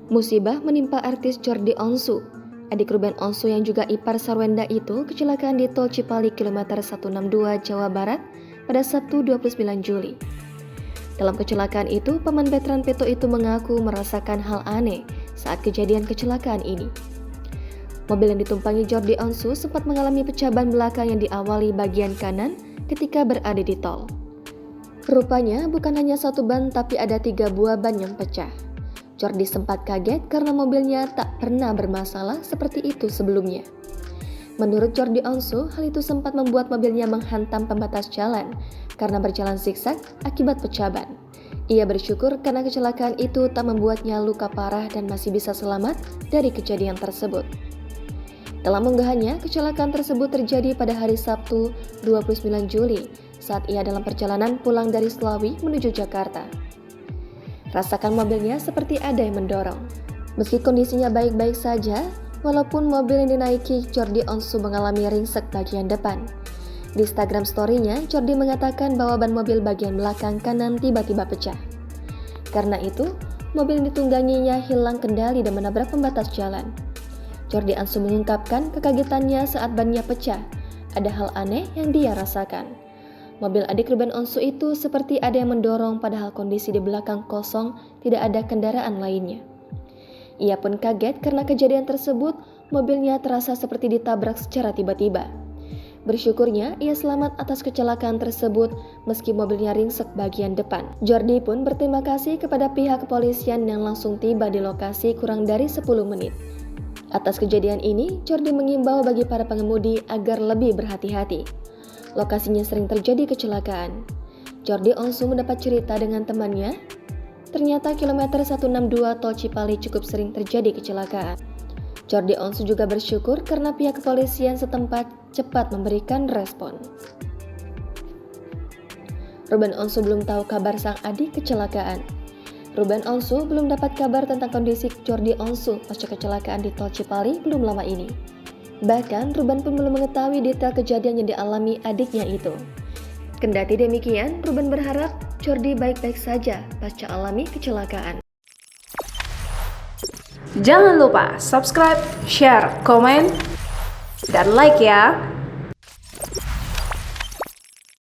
Musibah menimpa artis Jordi Onsu. Adik Ruben Onsu yang juga ipar Sarwenda itu kecelakaan di Tol Cipali kilometer 162 Jawa Barat pada Sabtu 29 Juli. Dalam kecelakaan itu, pemain veteran Peto itu mengaku merasakan hal aneh saat kejadian kecelakaan ini. Mobil yang ditumpangi Jordi Onsu sempat mengalami pecah ban belakang yang diawali bagian kanan ketika berada di tol. Rupanya bukan hanya satu ban tapi ada 3 buah ban yang pecah. Jordi sempat kaget karena mobilnya tak pernah bermasalah seperti itu sebelumnya. Menurut Jordi Onsu, hal itu sempat membuat mobilnya menghantam pembatas jalan karena berjalan zigzag akibat pecah ban. Ia bersyukur karena kecelakaan itu tak membuatnya luka parah dan masih bisa selamat dari kejadian tersebut. Dalam unggahannya, kecelakaan tersebut terjadi pada hari Sabtu 29 Juli saat ia dalam perjalanan pulang dari Slawi menuju Jakarta. Rasakan mobilnya seperti ada yang mendorong. Meski kondisinya baik-baik saja, walaupun mobil yang dinaiki Jordi Onsu mengalami ringsek bagian depan. Di Instagram story-nya, Jordi mengatakan bahwa ban mobil bagian belakang kanan tiba-tiba pecah. Karena itu, mobil yang ditungganginya hilang kendali dan menabrak pembatas jalan. Jordi Onsu mengungkapkan kekagetannya saat bannya pecah. Ada hal aneh yang dia rasakan. Mobil adik Ruben Onsu itu seperti ada yang mendorong padahal kondisi di belakang kosong, tidak ada kendaraan lainnya. Ia pun kaget karena kejadian tersebut, mobilnya terasa seperti ditabrak secara tiba-tiba. Bersyukurnya, ia selamat atas kecelakaan tersebut meski mobilnya ringsek bagian depan. Jordi pun berterima kasih kepada pihak kepolisian yang langsung tiba di lokasi kurang dari 10 menit. Atas kejadian ini, Jordi mengimbau bagi para pengemudi agar lebih berhati-hati. Lokasinya sering terjadi kecelakaan. Jordi Onsu mendapat cerita dengan temannya, ternyata kilometer 162 Tol Cipali cukup sering terjadi kecelakaan. Jordi Onsu juga bersyukur karena pihak kepolisian setempat cepat memberikan respon. Ruben Onsu belum tahu kabar sang adik kecelakaan. Ruben Onsu belum dapat kabar tentang kondisi Jordi Onsu pasca kecelakaan di Tol Cipali belum lama ini. Bahkan, Ruben pun belum mengetahui detail kejadian yang dialami adiknya itu. Kendati demikian, Ruben berharap Jordi baik-baik saja pasca alami kecelakaan. Jangan lupa subscribe, share, komen, dan like ya!